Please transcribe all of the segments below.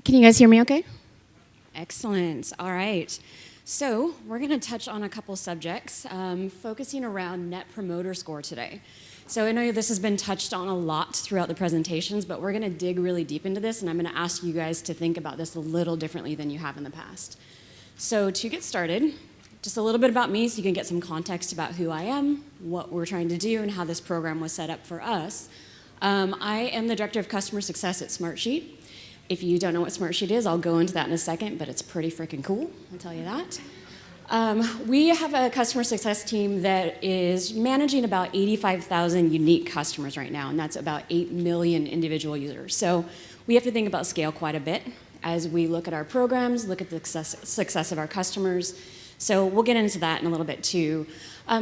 Can you guys hear me okay? Excellent. All right. So we're going to touch on a couple subjects, focusing around Net Promoter Score today. So I know this has been touched on a lot throughout the presentations, but we're going to dig really deep into this, and I'm going to ask you guys to think about this a little differently than you have in the past. So to get started, just a little bit about me so you can get some context about who I am, what we're trying to do, and how this program was set up for us. I am the Director of Customer Success at Smartsheet. If you don't know what Smartsheet is, I'll go into that in a second, but it's pretty freaking cool, I'll tell you that. We have a customer success team that is managing about 85,000 unique customers right now, and that's about 8 million individual users. So we have to think about scale quite a bit as we look at our programs, look at the success of our customers. So we'll get into that in a little bit too.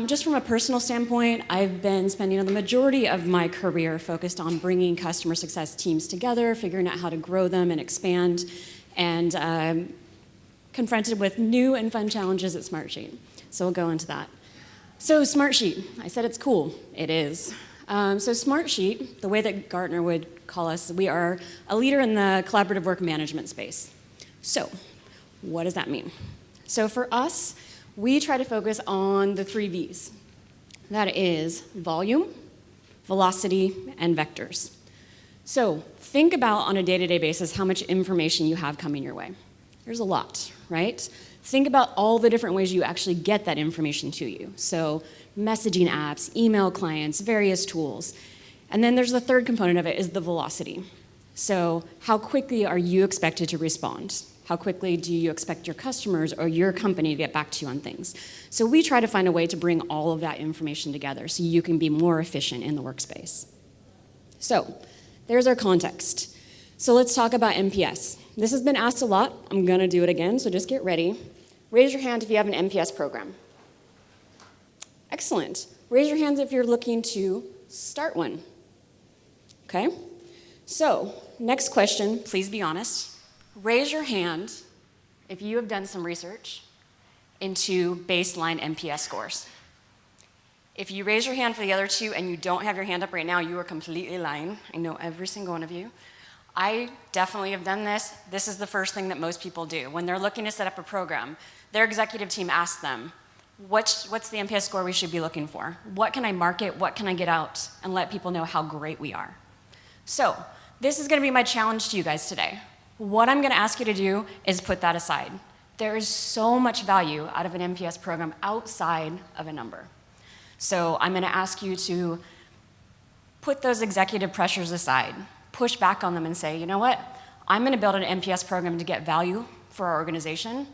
Just from a personal standpoint, I've been spending the majority of my career focused on bringing customer success teams together, figuring out how to grow them and expand, and confronted with new and fun challenges at Smartsheet. So we'll go into that. So Smartsheet, I said it's cool. It is. So Smartsheet, the way that Gartner would call us, we are a leader in the collaborative work management space. So what does that mean? So for us, we try to focus on the 3 V's. That is volume, velocity, and vectors. So think about on a day-to-day basis how much information you have coming your way. There's a lot, right? Think about all the different ways you actually get that information to you. So messaging apps, email clients, various tools. And then there's the third component of it is the velocity. So how quickly are you expected to respond? How quickly do you expect your customers or your company to get back to you on things? So we try to find a way to bring all of that information together so you can be more efficient in the workspace. So there's our context. So let's talk about NPS. This has been asked a lot. I'm going to do it again, so just get ready. Raise your hand if you have an NPS program. Excellent. Raise your hands if you're looking to start one. Okay? So next question, please be honest. Raise your hand if you have done some research into baseline NPS scores. If you raise your hand for the other two and you don't have your hand up right now, you are completely lying. I know every single one of you. I definitely have done this. This is the first thing that most people do. When they're looking to set up a program, their executive team asks them, what's the NPS score we should be looking for? What can I market? What can I get out? And let people know how great we are. So this is going to be my challenge to you guys today. What I'm going to ask you to do is put that aside. There is so much value out of an NPS program outside of a number. So I'm going to ask you to put those executive pressures aside, push back on them and say, you know what, I'm going to build an NPS program to get value for our organization,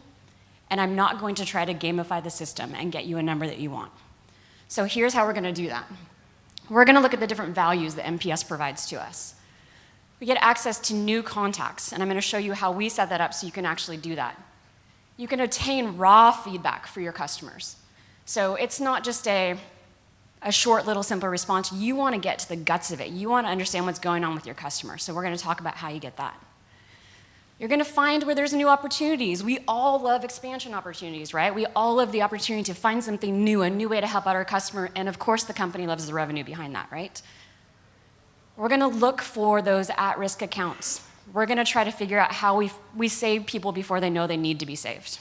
and I'm not going to try to gamify the system and get you a number that you want. So here's how we're going to do that. We're going to look at the different values that NPS provides to us. We get access to new contacts, and I'm going to show you how we set that up so you can actually do that. You can obtain raw feedback for your customers. So it's not just a short little simple response. You want to get to the guts of it. You want to understand what's going on with your customer. So we're going to talk about how you get that. You're going to find where there's new opportunities. We all love expansion opportunities, right? We all love the opportunity to find something new, a new way to help out our customer, and of course the company loves the revenue behind that, right? We're going to look for those at-risk accounts. We're going to try to figure out how we save people before they know they need to be saved.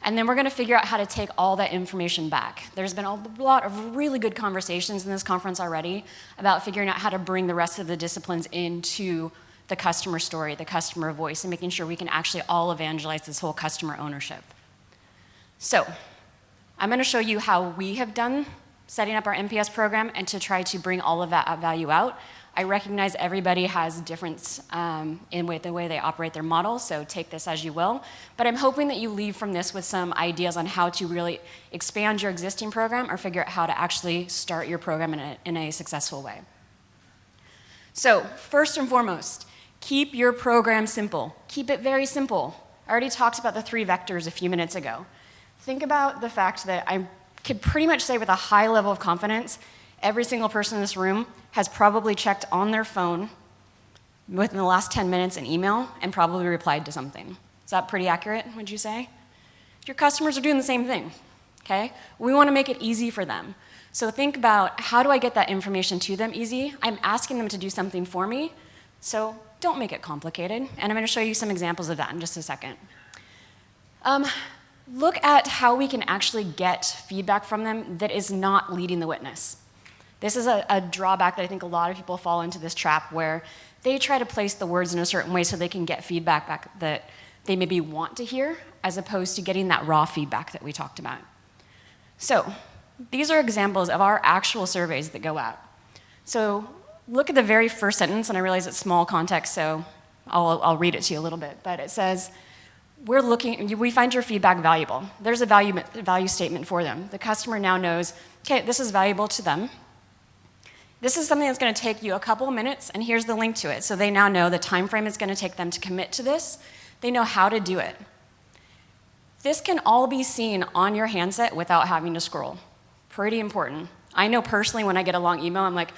And then we're going to figure out how to take all that information back. There's been a lot of really good conversations in this conference already about figuring out how to bring the rest of the disciplines into the customer story, the customer voice, and making sure we can actually all evangelize this whole customer ownership. So I'm going to show you how we have done setting up our NPS program and to try to bring all of that value out. I recognize everybody has difference in the way they operate their model, so take this as you will. But I'm hoping that you leave from this with some ideas on how to really expand your existing program or figure out how to actually start your program in a successful way. So first and foremost, keep your program simple. Keep it very simple. I already talked about the 3 vectors a few minutes ago. Think about the fact that I could pretty much say with a high level of confidence, every single person in this room has probably checked on their phone within the last 10 minutes an email and probably replied to something. Is that pretty accurate, would you say? Your customers are doing the same thing, okay? We want to make it easy for them. So think about, how do I get that information to them easy? I'm asking them to do something for me, so don't make it complicated. And I'm going to show you some examples of that in just a second. Look at how we can actually get feedback from them that is not leading the witness. This is a drawback that I think a lot of people fall into this trap where they try to place the words in a certain way so they can get feedback back that they maybe want to hear, as opposed to getting that raw feedback that we talked about. So these are examples of our actual surveys that go out. So look at the very first sentence, and I realize it's small context, so I'll read it to you a little bit. But it says, we find your feedback valuable. There's a value statement for them. The customer now knows, okay, this is valuable to them. This is something that's going to take you a couple of minutes, and here's the link to it. So they now know the time frame it's going to take them to commit to this. They know how to do it. This can all be seen on your handset without having to scroll. Pretty important. I know personally when I get a long email, I'm like,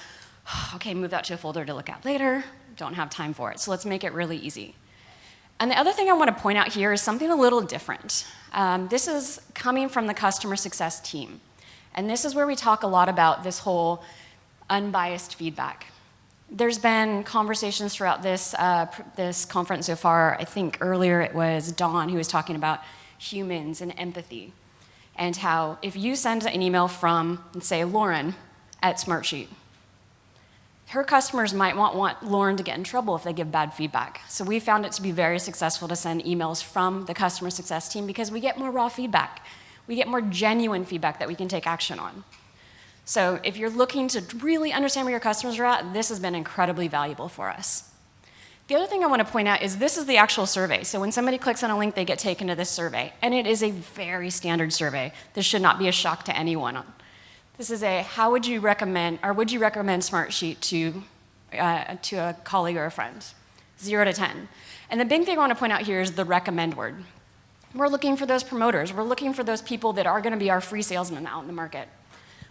okay, move that to a folder to look at later. Don't have time for it. So let's make it really easy. And the other thing I want to point out here is something a little different. This is coming from the customer success team. And this is where we talk a lot about this whole unbiased feedback. There's been conversations throughout this conference so far. I think earlier it was Dawn who was talking about humans and empathy, and how if you send an email from, let's say, Lauren at Smartsheet, her customers might want Lauren to get in trouble if they give bad feedback. So we found it to be very successful to send emails from the customer success team because we get more raw feedback. We get more genuine feedback that we can take action on. So if you're looking to really understand where your customers are at, this has been incredibly valuable for us. The other thing I want to point out is this is the actual survey. So when somebody clicks on a link, they get taken to this survey. And it is a very standard survey. This should not be a shock to anyone. This is a how would you recommend, or would you recommend Smartsheet to a colleague or a friend? 0 to 10. And the big thing I want to point out here is the recommend word. We're looking for those promoters. We're looking for those people that are going to be our free salesmen out in the market.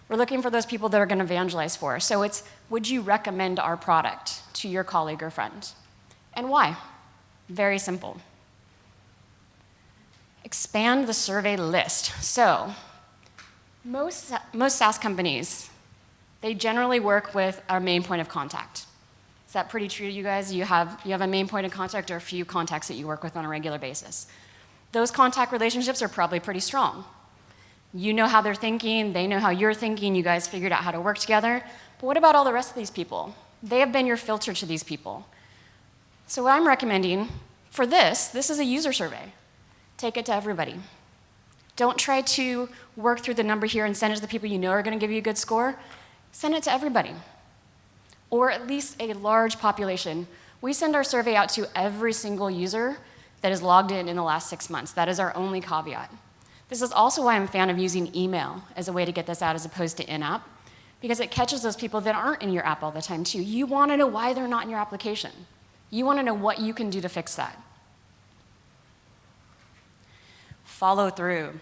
We're looking for those people that are going to evangelize for us. So it's, would you recommend our product to your colleague or friend? And why? Very simple. Expand the survey list. So most SaaS companies, they generally work with our main point of contact. Is that pretty true to you guys? You have a main point of contact or a few contacts that you work with on a regular basis. Those contact relationships are probably pretty strong. You know how they're thinking, they know how you're thinking, you guys figured out how to work together. But what about all the rest of these people? They have been your filter to these people. So what I'm recommending for this is a user survey. Take it to everybody. Don't try to work through the number here and send it to the people you know are going to give you a good score. Send it to everybody, or at least a large population. We send our survey out to every single user that is logged in the last 6 months. That is our only caveat. This is also why I'm a fan of using email as a way to get this out as opposed to in-app, because it catches those people that aren't in your app all the time too. You want to know why they're not in your application. You want to know what you can do to fix that. Follow through.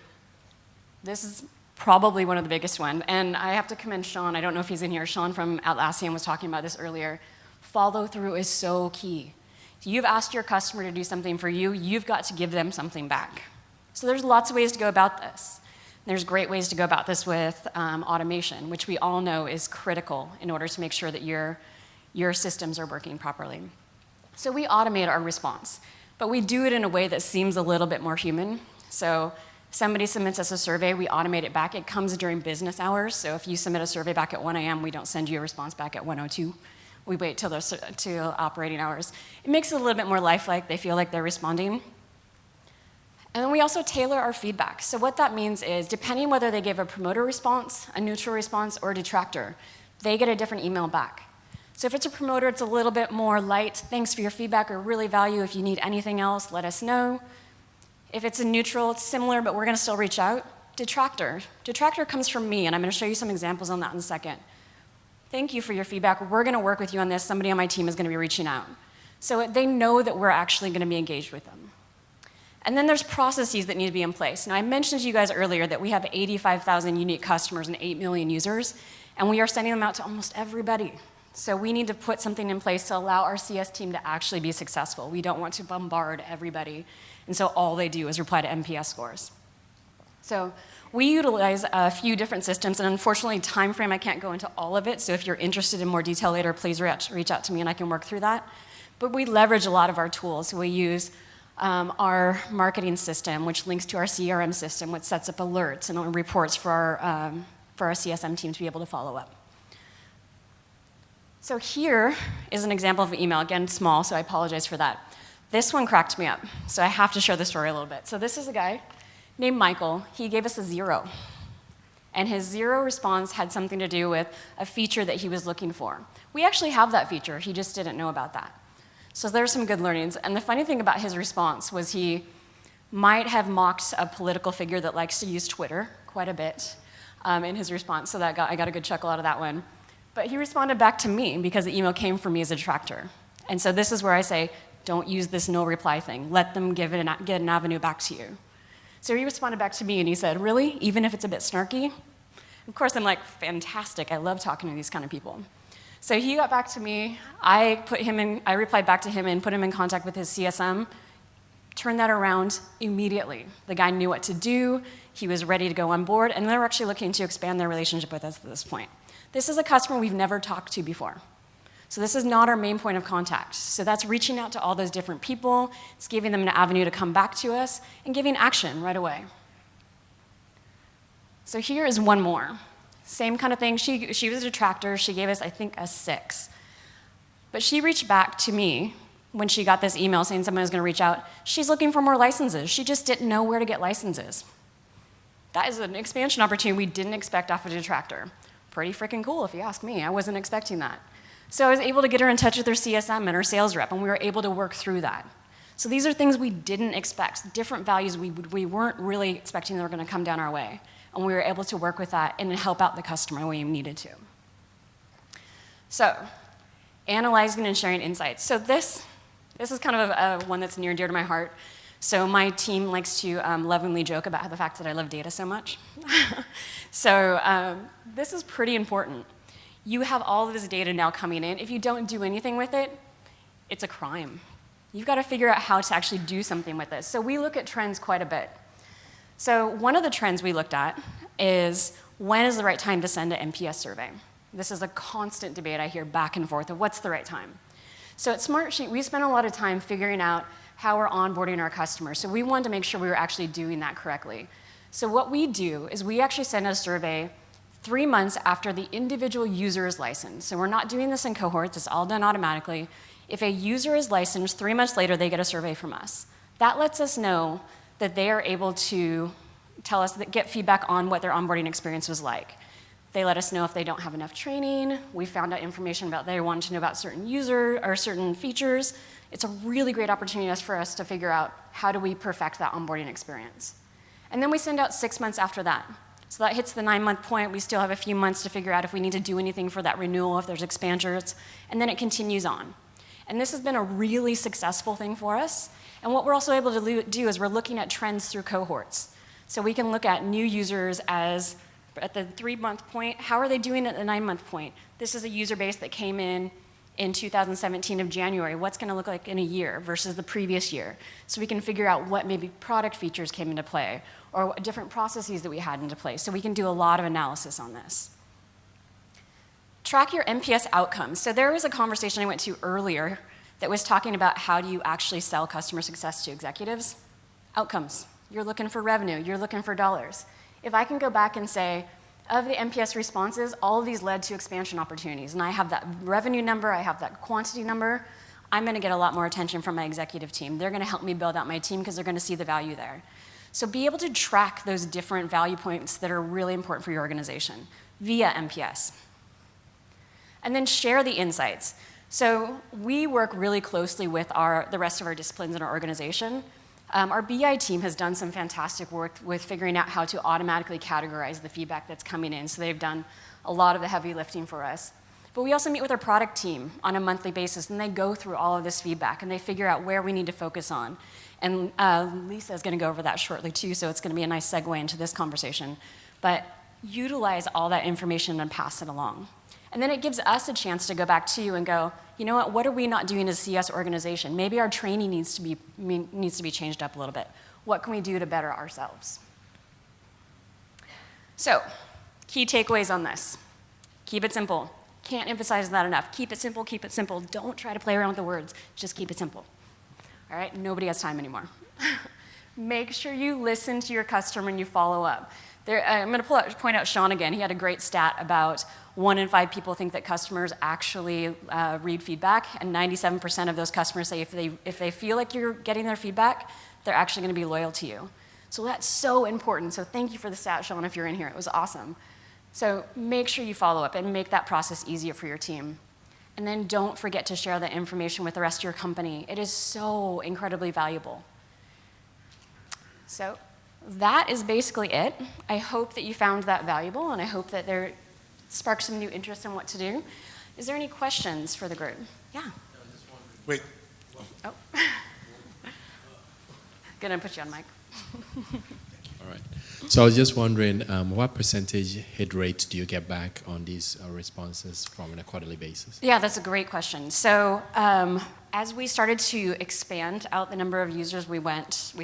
This is probably one of the biggest ones, and I have to commend Sean. I don't know if he's in here. Sean from Atlassian was talking about this earlier. Follow through is so key. You've asked your customer to do something for you, you've got to give them something back. So there's lots of ways to go about this. There's great ways to go about this with automation, which we all know is critical in order to make sure that your systems are working properly. So we automate our response, but we do it in a way that seems a little bit more human. So if somebody submits us a survey, we automate it back. It comes during business hours, so if you submit a survey back at 1 a.m., we don't send you a response back at 1:02. We wait till operating hours. It makes it a little bit more lifelike. They feel like they're responding. And then we also tailor our feedback. So what that means is, depending whether they give a promoter response, a neutral response, or a detractor, they get a different email back. So if it's a promoter, it's a little bit more light. Thanks for your feedback, or really value. If you need anything else, let us know. If it's a neutral, it's similar, but we're going to still reach out. Detractor. Detractor comes from me, and I'm going to show you some examples on that in a second. Thank you for your feedback. We're going to work with you on this. Somebody on my team is going to be reaching out. So they know that we're actually going to be engaged with them. And then there's processes that need to be in place. Now, I mentioned to you guys earlier that we have 85,000 unique customers and 8 million users, and we are sending them out to almost everybody. So we need to put something in place to allow our CS team to actually be successful. We don't want to bombard everybody, and so all they do is reply to NPS scores. So we utilize a few different systems, and unfortunately, time frame, I can't go into all of it, so if you're interested in more detail later, please reach out to me and I can work through that. But we leverage a lot of our tools. So we use our marketing system, which links to our CRM system, which sets up alerts and reports for our CSM team to be able to follow up. So here is an example of an email, again, small, so I apologize for that. This one cracked me up, so I have to share the story a little bit. So this is a guy named Michael. He gave us a 0. And his 0 response had something to do with a feature that he was looking for. We actually have that feature, he just didn't know about that. So there's some good learnings. And the funny thing about his response was he might have mocked a political figure that likes to use Twitter quite a bit in his response, so I got a good chuckle out of that one. But he responded back to me because the email came from me as a detractor. And so this is where I say, don't use this no reply thing. Let them get an avenue back to you. So he responded back to me and he said, really? Even if it's a bit snarky? Of course, I'm like, fantastic. I love talking to these kind of people. So he got back to me. I replied back to him and put him in contact with his CSM. Turned that around immediately. The guy knew what to do. He was ready to go on board. And they're actually looking to expand their relationship with us at this point. This is a customer we've never talked to before. So this is not our main point of contact. So that's reaching out to all those different people. It's giving them an avenue to come back to us and giving action right away. So here is one more. Same kind of thing. She was a detractor. She gave us, I think, a 6. But she reached back to me when she got this email saying someone was going to reach out. She's looking for more licenses. She just didn't know where to get licenses. That is an expansion opportunity we didn't expect off a detractor. Pretty freaking cool, if you ask me. I wasn't expecting that. So I was able to get her in touch with her CSM and her sales rep, and we were able to work through that. So these are things we didn't expect, different values we weren't really expecting that were going to come down our way. And we were able to work with that and help out the customer when we needed to. So, analyzing and sharing insights. So this is kind of one that's near and dear to my heart. So my team likes to lovingly joke about the fact that I love data so much. So this is pretty important. You have all of this data now coming in. If you don't do anything with it, it's a crime. You've got to figure out how to actually do something with this. So we look at trends quite a bit. So one of the trends we looked at is when is the right time to send an NPS survey? This is a constant debate I hear back and forth of what's the right time. So at Smartsheet, we spent a lot of time figuring out how we're onboarding our customers. So we wanted to make sure we were actually doing that correctly. So what we do is we actually send a survey 3 months after the individual user is licensed. So we're not doing this in cohorts, it's all done automatically. If a user is licensed, 3 months later, they get a survey from us. That lets us know that they are able to tell us, get feedback on what their onboarding experience was like. They let us know if they don't have enough training. We found out information about they wanted to know about certain user or certain features. It's a really great opportunity for us to figure out how do we perfect that onboarding experience. And then we send out 6 months after that. So that hits the 9-month point. We still have a few months to figure out if we need to do anything for that renewal, if there's expansions, and then it continues on. And this has been a really successful thing for us. And what we're also able to do is we're looking at trends through cohorts. So we can look at new users as at the 3-month point, how are they doing at the 9-month point? This is a user base that came in 2017 of January. What's going to look like in a year versus the previous year? So we can figure out what maybe product features came into play or what different processes that we had into play. So we can do a lot of analysis on this. Track your NPS outcomes. So there was a conversation I went to earlier that was talking about how do you actually sell customer success to executives? Outcomes. You're looking for revenue. You're looking for dollars. If I can go back and say, of the NPS responses, all of these led to expansion opportunities, and I have that revenue number, I have that quantity number, I'm going to get a lot more attention from my executive team. They're going to help me build out my team because they're going to see the value there. So be able to track those different value points that are really important for your organization via NPS. And then share the insights. So we work really closely with the rest of our disciplines in our organization. Our BI team has done some fantastic work with figuring out how to automatically categorize the feedback that's coming in. So they've done a lot of the heavy lifting for us. But we also meet with our product team on a monthly basis, and they go through all of this feedback, and they figure out where we need to focus on. And Lisa is going to go over that shortly, too, so it's going to be a nice segue into this conversation. But utilize all that information and pass it along. And then it gives us a chance to go back to you and go, you know what are we not doing as a CS organization? Maybe our training needs to be changed up a little bit. What can we do to better ourselves? So, key takeaways on this. Keep it simple. Can't emphasize that enough. Keep it simple, keep it simple. Don't try to play around with the words. Just keep it simple. All right? Nobody has time anymore. Make sure you listen to your customer and you follow up. I'm going to point out Sean again. He had a great stat about 1 in 5 people think that customers actually read feedback, and 97% of those customers say if they feel like you're getting their feedback, they're actually going to be loyal to you. So that's so important. So thank you for the stat, Sean, if you're in here. It was awesome. So make sure you follow up and make that process easier for your team. And then don't forget to share that information with the rest of your company. It is so incredibly valuable. So that is basically it. I hope that you found that valuable, and I hope that there sparked some new interest in what to do. Is there any questions for the group? Yeah. Wait. Oh. Gonna put you on mic. All right. So I was just wondering, what percentage hit rate do you get back on these responses from a quarterly basis? Yeah, that's a great question. So as we started to expand out the number of users we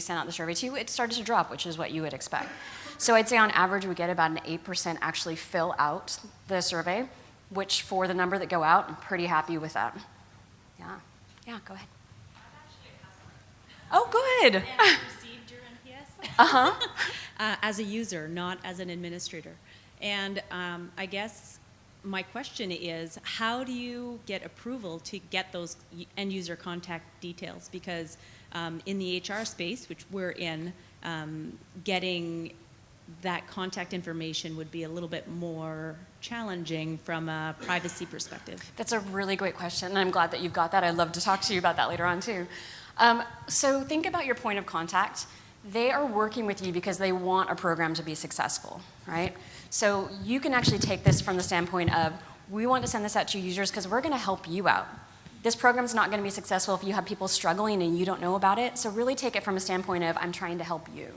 sent out the survey to, it started to drop, which is what you would expect. So I'd say on average we get about an 8% actually fill out the survey, which for the number that go out, I'm pretty happy with that. Yeah. Yeah, go ahead. Oh, good. And I received your NPS as a user, not as an administrator. And I guess my question is, how do you get approval to get those end user contact details? Because in the HR space, which we're in, getting that contact information would be a little bit more challenging from a privacy perspective. That's a really great question, and I'm glad that you've got that. I'd love to talk to you about that later on, too. So think about your point of contact. They are working with you because they want a program to be successful, right? So you can actually take this from the standpoint of, we want to send this out to users because we're going to help you out. This program's not going to be successful if you have people struggling and you don't know about it. So really take it from a standpoint of, I'm trying to help you.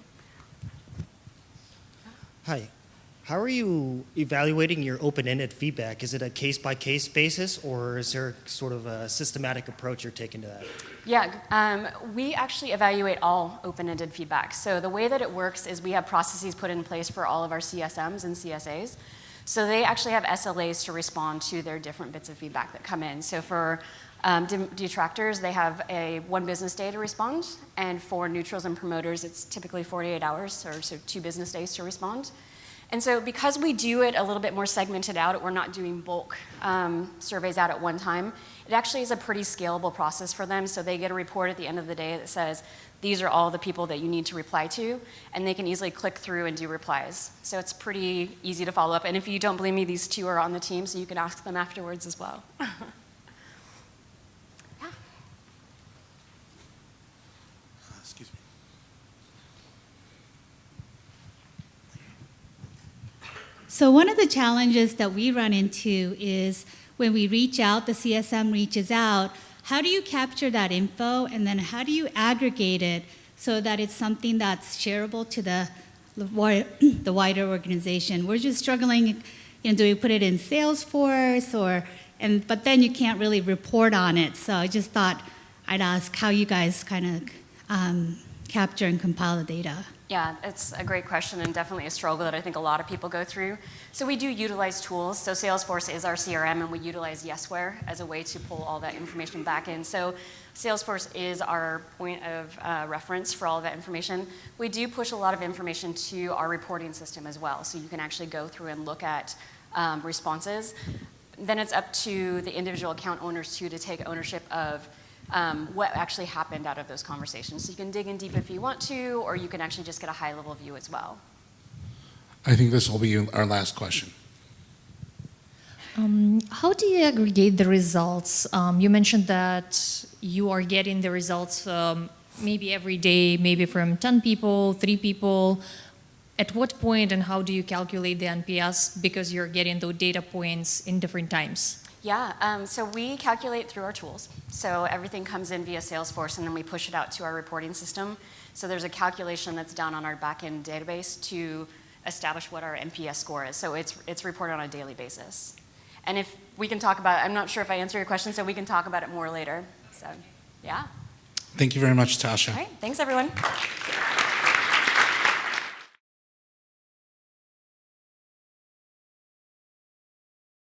Hi. How are you evaluating your open-ended feedback? Is it a case-by-case basis, or is there sort of a systematic approach you're taking to that? Yeah, we actually evaluate all open-ended feedback. So the way that it works is we have processes put in place for all of our CSMs and CSAs. So they actually have SLAs to respond to their different bits of feedback that come in. So for detractors, they have a 1 business day to respond, and for neutrals and promoters, it's typically 48 hours, or so 2 business days to respond. And so because we do it a little bit more segmented out, we're not doing bulk surveys out at one time, it actually is a pretty scalable process for them. So they get a report at the end of the day that says, these are all the people that you need to reply to, and they can easily click through and do replies. So it's pretty easy to follow up. And if you don't believe me, these 2 are on the team, so you can ask them afterwards as well. Excuse me. So one of the challenges that we run into is when we reach out, the CSM reaches out, how do you capture that info, and then how do you aggregate it so that it's something that's shareable to the wider organization? We're just struggling, do we put it in Salesforce, but then you can't really report on it. So I just thought I'd ask how you guys kind of capture and compile the data. Yeah, it's a great question and definitely a struggle that I think a lot of people go through. So we do utilize tools. So Salesforce is our CRM, and we utilize Yesware as a way to pull all that information back in. So Salesforce is our point of reference for all of that information. We do push a lot of information to our reporting system as well. So you can actually go through and look at responses. Then it's up to the individual account owners too to take ownership of what actually happened out of those conversations. So you can dig in deep if you want to, or you can actually just get a high-level view as well. I think this will be our last question. How do you aggregate the results? You mentioned that you are getting the results maybe every day, maybe from 10 people, 3 people. At what point and how do you calculate the NPS because you're getting those data points in different times? Yeah, so we calculate through our tools. So everything comes in via Salesforce, and then we push it out to our reporting system. So there's a calculation that's done on our back-end database to establish what our NPS score is. So it's reported on a daily basis. And if we can talk about it, I'm not sure if I answer your question, so we can talk about it more later. So, yeah. Thank you very much, Tasha. All right, thanks everyone.